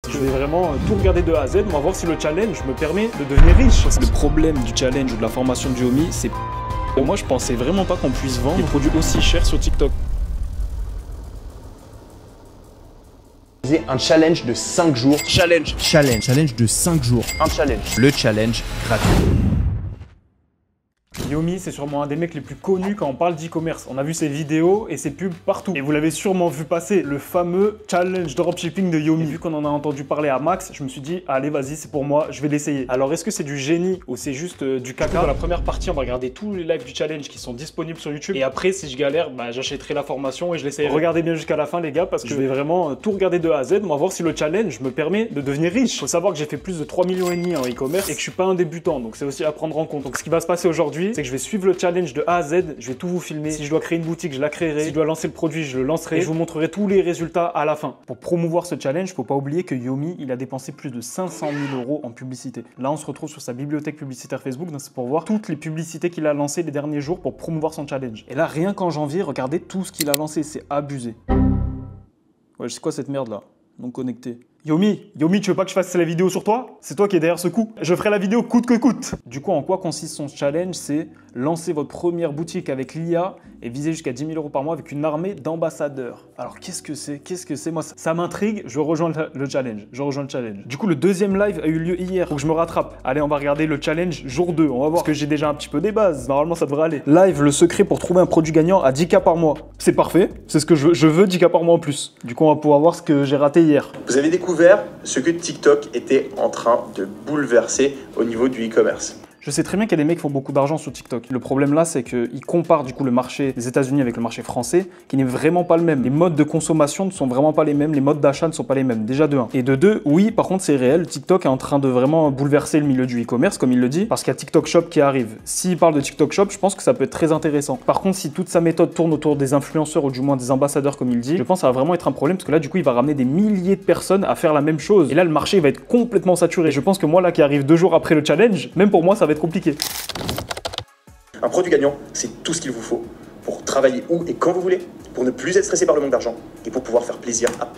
que je vais vraiment tout regarder de A à Z. On va voir si le challenge me permet de devenir riche. Le problème du challenge ou de la formation de Xiaomi, c'est moi je pensais vraiment pas qu'on puisse vendre des produits aussi chers sur TikTok. Un challenge de 5 jours. Challenge de 5 jours. Un challenge. Le challenge gratuit. Xiaomi, c'est sûrement un des mecs les plus connus quand on parle d'e-commerce. On a vu ses vidéos et ses pubs partout. Et vous l'avez sûrement vu passer, le fameux challenge dropshipping de Xiaomi. Et vu qu'on en a entendu parler à max, je me suis dit, allez, vas-y, c'est pour moi, je vais l'essayer. Alors, est-ce que c'est du génie ou c'est juste du caca? Dans la première partie, on va regarder tous les lives du challenge qui sont disponibles sur YouTube. Et après, si je galère, bah, j'achèterai la formation et je l'essayerai. Regardez bien jusqu'à la fin, les gars, parce que je vais vraiment tout regarder de A à Z. On va voir si le challenge me permet de devenir riche. Faut savoir que j'ai fait plus de 3,5 millions en e-commerce et que je suis pas un débutant. Donc, c'est aussi à prendre en compte. Donc, ce qui va se passer aujourd'hui, c'est que je vais suivre le challenge de A à Z, je vais tout vous filmer. Si je dois créer une boutique, je la créerai. Si je dois lancer le produit, je le lancerai. Et je vous montrerai tous les résultats à la fin. Pour promouvoir ce challenge, faut pas oublier que Xiaomi, il a dépensé plus de 500 000 € en publicité. Là, on se retrouve sur sa bibliothèque publicitaire Facebook, donc c'est pour voir toutes les publicités qu'il a lancées les derniers jours pour promouvoir son challenge. Et là, rien qu'en janvier, regardez tout ce qu'il a lancé, c'est abusé. Ouais, c'est quoi cette merde là? Non connecté. Xiaomi, tu veux pas que je fasse la vidéo sur toi? C'est toi qui es derrière ce coup. Je ferai la vidéo coûte que coûte. Du coup, en quoi consiste son challenge? C'est lancer votre première boutique avec l'IA et viser jusqu'à 10 000 € par mois avec une armée d'ambassadeurs. Alors, qu'est-ce que c'est? Moi, ça m'intrigue. Je rejoins le challenge. Du coup, le deuxième live a eu lieu hier. Faut que je me rattrape. Allez, on va regarder le challenge jour 2. On va voir. Parce que j'ai déjà un petit peu des bases. Normalement, ça devrait aller. Live, le secret pour trouver un produit gagnant à 10K par mois. C'est parfait. C'est ce que je veux. Je veux 10K par mois en plus. Du coup, on va pouvoir voir ce que j'ai raté hier. Vous avez découvert ce que TikTok était en train de bouleverser au niveau du e-commerce. Je sais très bien qu'il y a des mecs qui font beaucoup d'argent sur TikTok. Le problème là, c'est qu'ils comparent du coup le marché des États-Unis avec le marché français, qui n'est vraiment pas le même. Les modes de consommation ne sont vraiment pas les mêmes, les modes d'achat ne sont pas les mêmes. Déjà de 1. Et de 2, oui, par contre, c'est réel. TikTok est en train de vraiment bouleverser le milieu du e-commerce, comme il le dit, parce qu'il y a TikTok Shop qui arrive. S'il parle de TikTok Shop, je pense que ça peut être très intéressant. Par contre, si toute sa méthode tourne autour des influenceurs ou du moins des ambassadeurs, comme il dit, je pense que ça va vraiment être un problème parce que là, du coup, il va ramener des milliers de personnes à faire la même chose. Et là, le marché il va être complètement saturé. Je pense que moi, là, qui arrive 2 jours après le challenge, même pour moi, ça va être compliqué. Un produit gagnant, c'est tout ce qu'il vous faut pour travailler où et quand vous voulez, pour ne plus être stressé par le manque d'argent et pour pouvoir faire plaisir à...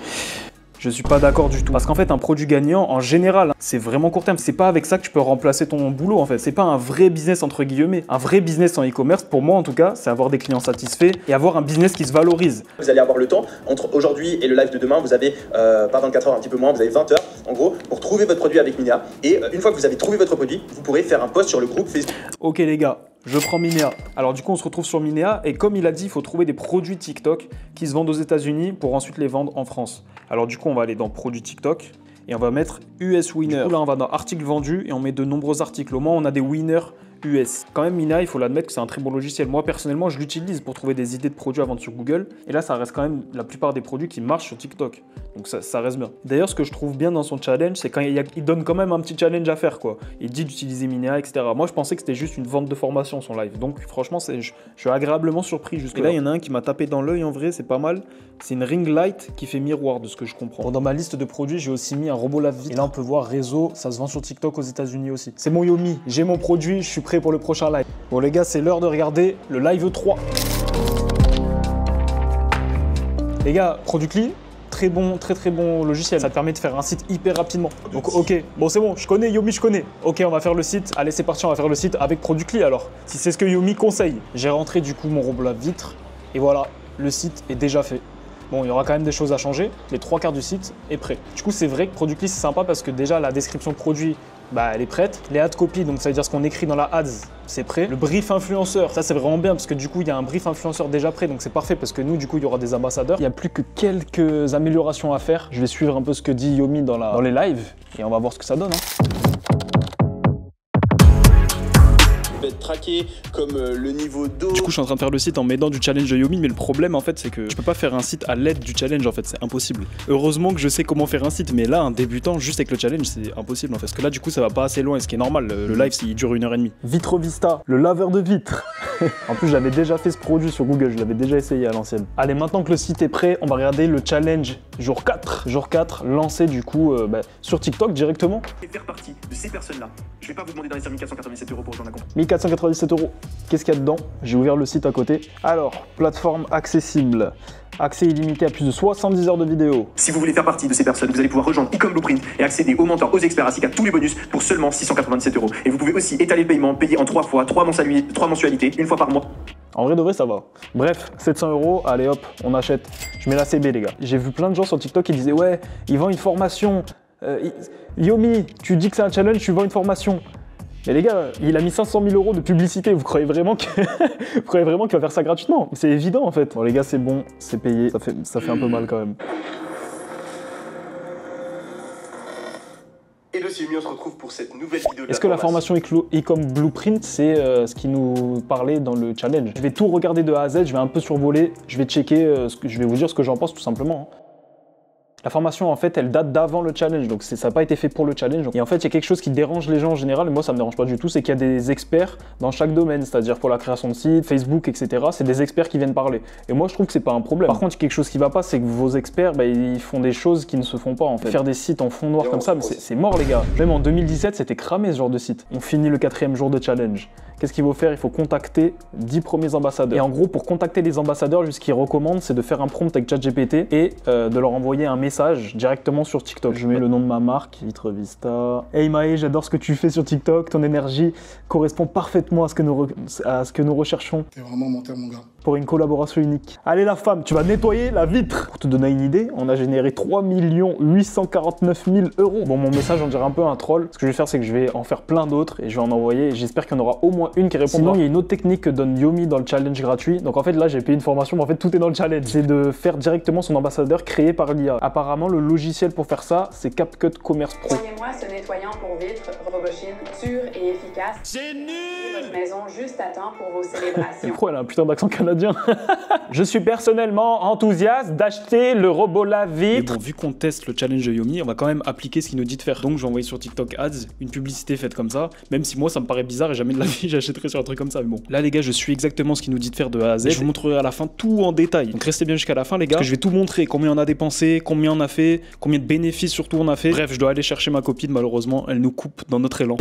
Je suis pas d'accord du tout. Parce qu'en fait, un produit gagnant, en général, c'est vraiment court terme. C'est pas avec ça que tu peux remplacer ton boulot, en fait. C'est pas un vrai business, entre guillemets. Un vrai business en e-commerce, pour moi, en tout cas, c'est avoir des clients satisfaits et avoir un business qui se valorise. Vous allez avoir le temps, entre aujourd'hui et le live de demain, vous avez pas 24 heures, un petit peu moins, vous avez 20 heures, en gros, pour trouver votre produit avec Minea. Et une fois que vous avez trouvé votre produit, vous pourrez faire un post sur le groupe Facebook. Ok les gars, je prends Minea. Alors du coup, on se retrouve sur Minea et comme il a dit, il faut trouver des produits TikTok qui se vendent aux États-Unis pour ensuite les vendre en France. Alors du coup, on va aller dans produits TikTok et on va mettre US Winner. Du coup, là, on va dans articles vendus et on met de nombreux articles. Au moins, on a des winners US. Quand même, Minea, il faut l'admettre que c'est un très bon logiciel. Moi, personnellement, je l'utilise pour trouver des idées de produits à vendre sur Google. Et là, ça reste quand même la plupart des produits qui marchent sur TikTok. Donc ça reste bien. D'ailleurs, ce que je trouve bien dans son challenge, c'est quand il donne quand même un petit challenge à faire, quoi. Il dit d'utiliser Minea, etc. Moi, je pensais que c'était juste une vente de formation, son live. Donc, franchement, je suis agréablement surpris jusque là. Et là, il y en a un qui m'a tapé dans l'œil, en vrai, c'est pas mal. C'est une ring light qui fait miroir, de ce que je comprends. Bon, dans ma liste de produits, j'ai aussi mis un robot lave-vitre. Et là, on peut voir réseau, ça se vend sur TikTok aux États-Unis aussi. C'est mon Xiaomi, j'ai mon produit, je suis prêt pour le prochain live. Bon les gars, c'est l'heure de regarder le live 3. Les gars, Productly, très bon logiciel. Ça te permet de faire un site hyper rapidement. Donc ok, bon c'est bon, je connais Xiaomi, je connais. Ok, on va faire le site. Allez, c'est parti, on va faire le site avec Productly alors. Si c'est ce que Xiaomi conseille. J'ai rentré du coup mon robot lave-vitre et voilà, le site est déjà fait. Bon, il y aura quand même des choses à changer. Les 3/4 du site est prêt. Du coup, c'est vrai que Productly, c'est sympa parce que déjà, la description produit, bah, elle est prête. Les ad copy, donc ça veut dire ce qu'on écrit dans la ads, c'est prêt. Le brief influenceur, ça c'est vraiment bien parce que du coup, il y a un brief influenceur déjà prêt, donc c'est parfait parce que nous, du coup, il y aura des ambassadeurs. Il n'y a plus que quelques améliorations à faire. Je vais suivre un peu ce que dit Xiaomi dans les lives et on va voir ce que ça donne. Être traqué comme le niveau d'eau. Du coup, je suis en train de faire le site en m'aidant du challenge de Xiaomi, mais le problème en fait, c'est que je peux pas faire un site à l'aide du challenge en fait, c'est impossible. Heureusement que je sais comment faire un site, mais là, un débutant juste avec le challenge, c'est impossible en fait. Parce que là, du coup, ça va pas assez loin, et ce qui est normal. Le live, il dure 1h30. Vitre Vista, le laveur de vitres. En plus, j'avais déjà fait ce produit sur Google, je l'avais déjà essayé à l'ancienne. Allez, maintenant que le site est prêt, on va regarder le challenge Jour 4. Jour 4, lancé du coup sur TikTok directement. Et faire partie de ces personnes-là. Je vais pas vous demander d'investir 1497 € pour rejoindre un compte. 1497 €. Qu'est-ce qu'il y a dedans? J'ai ouvert le site à côté. Alors, plateforme accessible. Accès illimité à plus de 70 heures de vidéos. Si vous voulez faire partie de ces personnes, vous allez pouvoir rejoindre Ecom Blueprint et accéder aux mentors, aux experts, ainsi qu'à tous les bonus pour seulement 697 €. Et vous pouvez aussi étaler le paiement, payer en 3 fois, 3 mensualités, une fois par mois. En vrai de vrai, ça va. Bref, 700 €, allez hop, on achète. Je mets la CB, les gars. J'ai vu plein de gens sur TikTok qui disaient ouais, ils vendent une formation. Yomi, tu dis que c'est un challenge, tu vends une formation. Mais les gars, il a mis 500 000 € de publicité. Vous croyez vraiment qu'il va faire ça gratuitement? C'est évident en fait. Bon les gars, c'est bon, c'est payé. Ça fait un peu mal quand même. Et le CMU, on se retrouve pour cette nouvelle vidéo. Est-ce que la formation Ecom Blueprint, c'est ce qui nous parlait dans le challenge? Je vais tout regarder de A à Z, je vais un peu survoler, je vais checker, je vais vous dire ce que j'en pense tout simplement. La formation, en fait, elle date d'avant le challenge, donc ça n'a pas été fait pour le challenge. Et en fait, il y a quelque chose qui dérange les gens en général, et moi, ça me dérange pas du tout, c'est qu'il y a des experts dans chaque domaine, c'est-à-dire pour la création de sites, Facebook, etc. C'est des experts qui viennent parler. Et moi, je trouve que c'est pas un problème. Par contre, quelque chose qui va pas, c'est que vos experts, ils font des choses qui ne se font pas, en fait. Faire des sites en fond noir comme ça, mais c'est mort, les gars. Même en 2017, c'était cramé, ce genre de site. On finit le 4e jour de challenge. Qu'est-ce qu'il faut faire? Il faut contacter 10 premiers ambassadeurs. Et en gros, pour contacter les ambassadeurs, ce qu'ils recommandent, c'est de faire un prompt avec ChatGPT et de leur envoyer un message directement sur TikTok. Je mets le nom de ma marque, Vitrevista. Hey Maë, j'adore ce que tu fais sur TikTok. Ton énergie correspond parfaitement à ce que nous recherchons. T'es vraiment menteur, mon gars. Pour une collaboration unique. Allez la femme, tu vas nettoyer la vitre. Pour te donner une idée, on a généré 3 849 000 €. Bon, mon message, on dirait un peu un troll. Ce que je vais faire, c'est que je vais en faire plein d'autres et je vais en envoyer. Et j'espère qu'il y en aura au moins une qui répondra. Sinon, il y a une autre technique que donne Yomi dans le challenge gratuit. Donc en fait, là, j'ai payé une formation, mais en fait, tout est dans le challenge. C'est de faire directement son ambassadeur créé par l'IA. Apparemment, le logiciel pour faire ça, c'est CapCut Commerce Pro. Envoyez-moi ce nettoyant pour vitres Robochine sûr et efficace. C'est nul! Votre maison juste à temps pour vos célébrations. Et pourquoi elle a un putain d'accent canadien? Je suis personnellement enthousiaste d'acheter le robot lave-vitre. Bon, vu qu'on teste le challenge de Yomi, on va quand même appliquer ce qu'il nous dit de faire. Donc, je vais envoyer sur TikTok Ads une publicité faite comme ça. Même si moi, ça me paraît bizarre et jamais de la vie, j'achèterai sur un truc comme ça. Mais bon, là, les gars, je suis exactement ce qu'il nous dit de faire de A à Z. Et je vous montrerai à la fin tout en détail. Donc, restez bien jusqu'à la fin, les gars. Parce que je vais tout montrer. Combien on a dépensé, combien on a fait, combien de bénéfices surtout on a fait. Bref, je dois aller chercher ma copine. Malheureusement, elle nous coupe dans notre élan.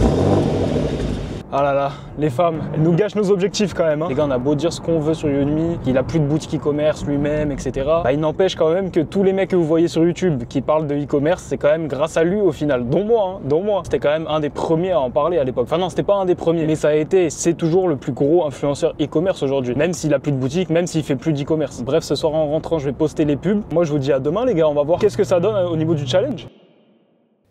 Ah là là, les femmes, elles nous gâchent nos objectifs quand même. Hein. Les gars, on a beau dire ce qu'on veut sur Yomi, qu'il a plus de boutique e-commerce lui-même, etc. Il n'empêche quand même que tous les mecs que vous voyez sur YouTube qui parlent de e-commerce, c'est quand même grâce à lui au final, dont moi, hein, dont moi. C'était quand même un des premiers à en parler à l'époque. Enfin non, c'était pas un des premiers, mais ça a été et c'est toujours le plus gros influenceur e-commerce aujourd'hui. Même s'il a plus de boutique, même s'il fait plus d'e-commerce. Bref, ce soir en rentrant, je vais poster les pubs. Moi, je vous dis à demain les gars, on va voir qu'est-ce que ça donne au niveau du challenge.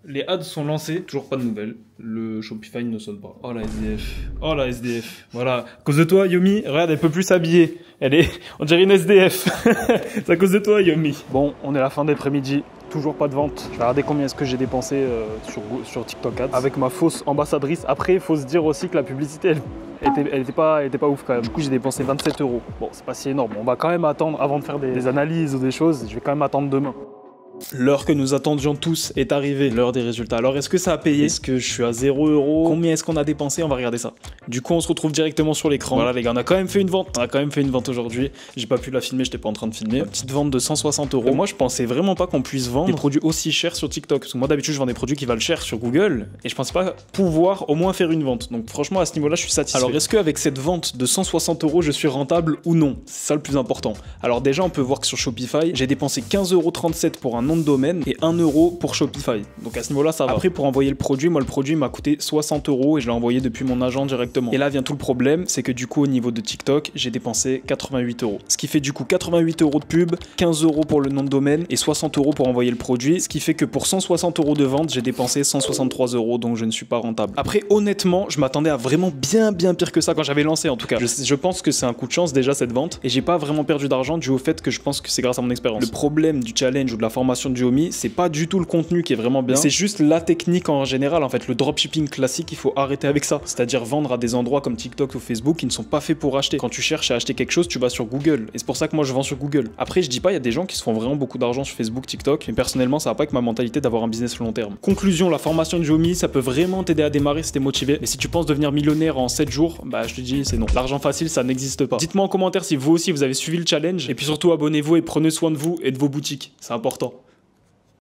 Les ads sont lancés, toujours pas de nouvelles. Le Shopify ne sonne pas. Oh la SDF. Oh la SDF. Voilà. À cause de toi, Yomi, regarde, elle peut plus s'habiller. On dirait une SDF. C'est à cause de toi, Yomi. Bon, on est à la fin d'après-midi. Toujours pas de vente. Je vais regarder combien est-ce que j'ai dépensé sur TikTok Ads. Avec ma fausse ambassadrice. Après, il faut se dire aussi que la publicité, elle était pas ouf quand même. Du coup, j'ai dépensé 27 €. Bon, c'est pas si énorme. On va quand même attendre avant de faire des analyses ou des choses. Je vais quand même attendre demain. L'heure que nous attendions tous est arrivée, l'heure des résultats. Alors est-ce que ça a payé? Est-ce que je suis à 0 €? Combien est-ce qu'on a dépensé? On va regarder ça. Du coup on se retrouve directement sur l'écran. Voilà les gars, on a quand même fait une vente. On a quand même fait une vente aujourd'hui. J'ai pas pu la filmer, j'étais pas en train de filmer. Une petite vente de 160 €. Moi je pensais vraiment pas qu'on puisse vendre des produits aussi chers sur TikTok. Parce que moi d'habitude je vends des produits qui valent cher sur Google. Et je pensais pas pouvoir au moins faire une vente. Donc franchement à ce niveau-là je suis satisfait. Alors est-ce qu'avec cette vente de 160 € je suis rentable ou non? C'est ça le plus important. Alors déjà on peut voir que sur Shopify j'ai dépensé 15,37 € pour un nom de domaine et 1 € pour Shopify. Donc à ce niveau-là, ça va. Après, pour envoyer le produit, moi, le produit m'a coûté 60 € et je l'ai envoyé depuis mon agent directement. Et là vient tout le problème, c'est que du coup, au niveau de TikTok, j'ai dépensé 88 €. Ce qui fait du coup 88 € de pub, 15 € pour le nom de domaine et 60 € pour envoyer le produit. Ce qui fait que pour 160 € de vente, j'ai dépensé 163 €, donc je ne suis pas rentable. Après, honnêtement, je m'attendais à vraiment bien pire que ça quand j'avais lancé en tout cas. Je pense que c'est un coup de chance déjà cette vente et j'ai pas vraiment perdu d'argent dû au fait que je pense que c'est grâce à mon expérience. Le problème du challenge ou de la formation de Yomi, c'est pas du tout le contenu qui est vraiment bien, c'est juste la technique en général. En fait, le dropshipping classique, il faut arrêter avec ça. C'est-à-dire vendre à des endroits comme TikTok ou Facebook qui ne sont pas faits pour acheter. Quand tu cherches à acheter quelque chose, tu vas sur Google. Et c'est pour ça que moi je vends sur Google. Après, je dis pas, il y a des gens qui se font vraiment beaucoup d'argent sur Facebook, TikTok, mais personnellement, ça va pas avec ma mentalité d'avoir un business long terme. Conclusion, la formation de Yomi, ça peut vraiment t'aider à démarrer si t'es motivé. Mais si tu penses devenir millionnaire en 7 jours, bah je te dis, c'est non. L'argent facile, ça n'existe pas. Dites-moi en commentaire si vous aussi vous avez suivi le challenge. Et puis surtout, abonnez-vous et prenez soin de vous et de vos boutiques. C'est important.